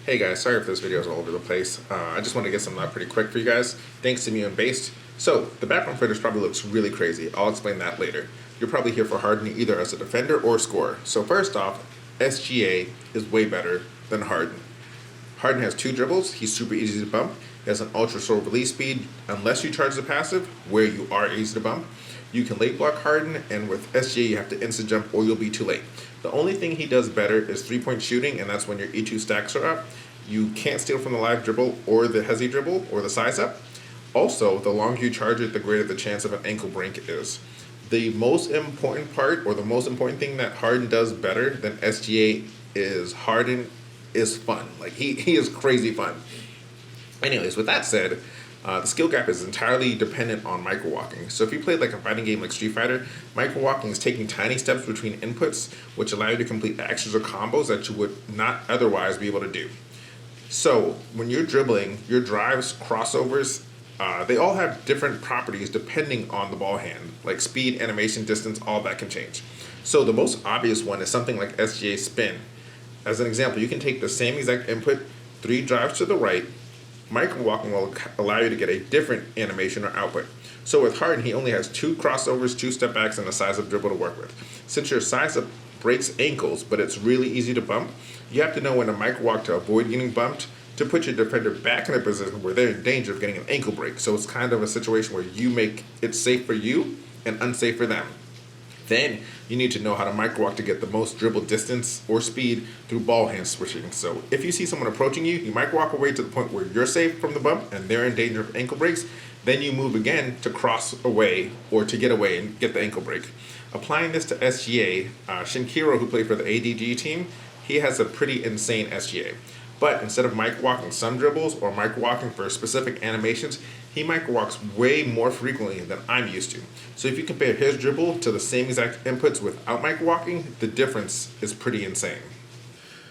Hey guys, sorry if this video is all over the place. I just want to get something out pretty quick for you guys. Thanks to me and Based. So, the background footage probably looks really crazy. I'll explain that later. You're probably here for Harden either as a defender or scorer. So first off, SGA is way better than Harden. Harden has 2 dribbles. He's super easy to bump. He has an ultra slow release speed. Unless you charge the passive, where you are easy to bump, you can late block Harden, and with SGA you have to instant jump or you'll be too late. The only thing he does better is 3-point shooting, and that's when your E2 stacks are up. You can't steal from the live dribble or the hezzy dribble or the size up. Also, the longer you charge it, the greater the chance of an ankle break is. The most important part, or the most important thing that Harden does better than SGA is Harden is fun. Like, he is crazy fun. Anyways, with that said, the skill gap is entirely dependent on microwalking. So if you played like a fighting game like Street Fighter, microwalking is taking tiny steps between inputs, which allow you to complete actions or combos that you would not otherwise be able to do. So when you're dribbling, your drives, crossovers, they all have different properties depending on the ball hand, like speed, animation, distance, all that can change. So the most obvious one is something like SGA spin. As an example, you can take the same exact input, 3 drives to the right. Microwalking will allow you to get a different animation or output. So with Harden, he only has 2 crossovers, 2 step backs, and a size up dribble to work with. Since your size up breaks ankles, but it's really easy to bump, you have to know when to microwalk to avoid getting bumped, to put your defender back in a position where they're in danger of getting an ankle break. So it's kind of a situation where you make it safe for you and unsafe for them. Then you need to know how to microwalk to get the most dribble distance or speed through ball hand switching. So if you see someone approaching you, you microwalk away to the point where you're safe from the bump and they're in danger of ankle breaks. Then you move again to cross away or to get away and get the ankle break. Applying this to SGA, Shinkiro, who played for the ADG team, he has a pretty insane SGA. But instead of microwalking some dribbles or microwalking for specific animations, he microwalks way more frequently than I'm used to. So if you compare his dribble to the same exact inputs without microwalking, the difference is pretty insane.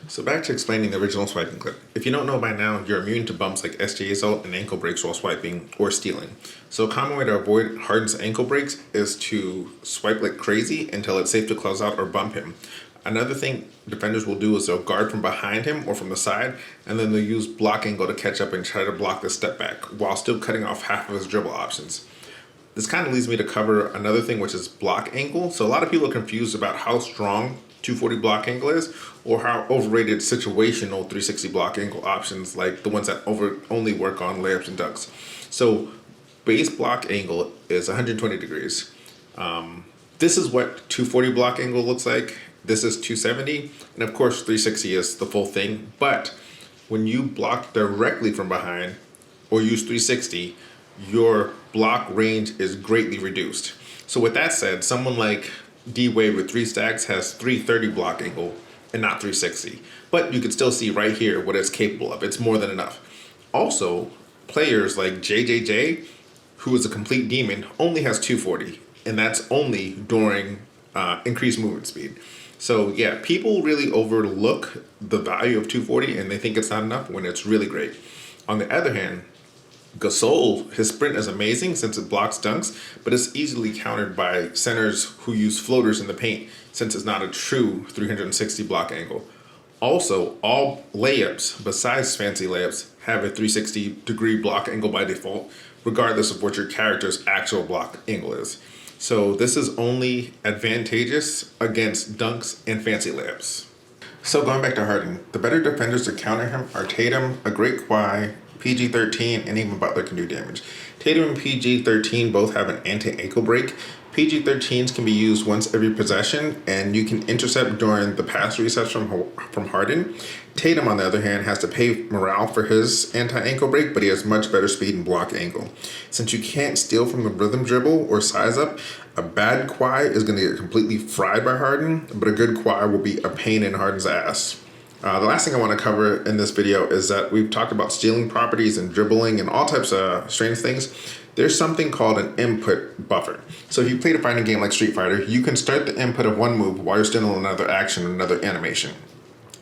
So back to explaining the original swiping clip. If you don't know by now, you're immune to bumps like SGA's ult and ankle breaks while swiping or stealing. So a common way to avoid Harden's ankle breaks is to swipe like crazy until it's safe to close out or bump him. Another thing defenders will do is they'll guard from behind him or from the side, and then they'll use block angle to catch up and try to block the step back while still cutting off half of his dribble options. This kind of leads me to cover another thing, which is block angle. So a lot of people are confused about how strong 240 block angle is, or how overrated situational 360 block angle options, like the ones that only work on layups and dunks. So base block angle is 120 degrees. This is what 240 block angle looks like. This is 270, and of course 360 is the full thing. But when you block directly from behind or use 360, your block range is greatly reduced. So with that said, someone like D-Wade with 3 stacks has 330 block angle and not 360. But you can still see right here what it's capable of. It's more than enough. Also, players like JJJ, who is a complete demon, only has 240, and that's only during increased movement speed. So yeah, people really overlook the value of 240 and they think it's not enough when it's really great. On the other hand, Gasol, his sprint is amazing since it blocks dunks, but it's easily countered by centers who use floaters in the paint since it's not a true 360 block angle. Also, all layups besides fancy layups have a 360 degree block angle by default, regardless of what your character's actual block angle is. So this is only advantageous against dunks and fancy layups. So going back to Harden, the better defenders to counter him are Tatum, a great Kawhi, PG-13, and even Butler can do damage. Tatum and PG-13 both have an anti-ankle break. PG-13s can be used once every possession, and you can intercept during the pass resets from Harden. Tatum, on the other hand, has to pay morale for his anti-ankle break, but he has much better speed and block angle. Since you can't steal from the rhythm dribble or size up, a bad Kawhi is going to get completely fried by Harden, but a good Kawhi will be a pain in Harden's ass. The last thing I want to cover in this video is that we've talked about stealing properties and dribbling and all types of strange things. There's something called an input buffer. So if you played a fighting game like Street Fighter, you can start the input of one move while you're still in another action or another animation.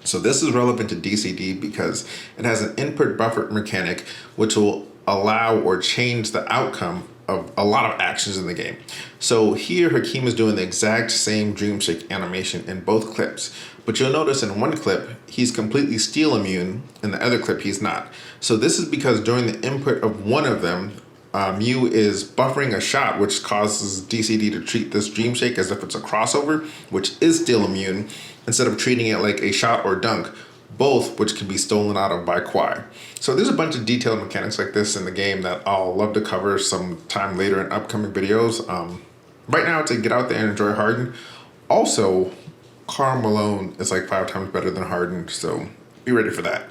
So this is relevant to DCD because it has an input buffer mechanic which will allow or change the outcome of a lot of actions in the game. So here Hakeem is doing the exact same Dream Shake animation in both clips, But you'll notice in one clip, he's completely steal immune, in the other clip, he's not. So this is because during the input of one of them, Mew is buffering a shot, which causes DCD to treat this Dream Shake as if it's a crossover, which is still immune, instead of treating it like a shot or dunk, both which can be stolen out of by Kwai. So there's a bunch of detailed mechanics like this in the game that I'll love to cover some time later in upcoming videos. Right now, to get out there and enjoy Harden. Also, Karl Malone is like 5 times better than Harden, so be ready for that.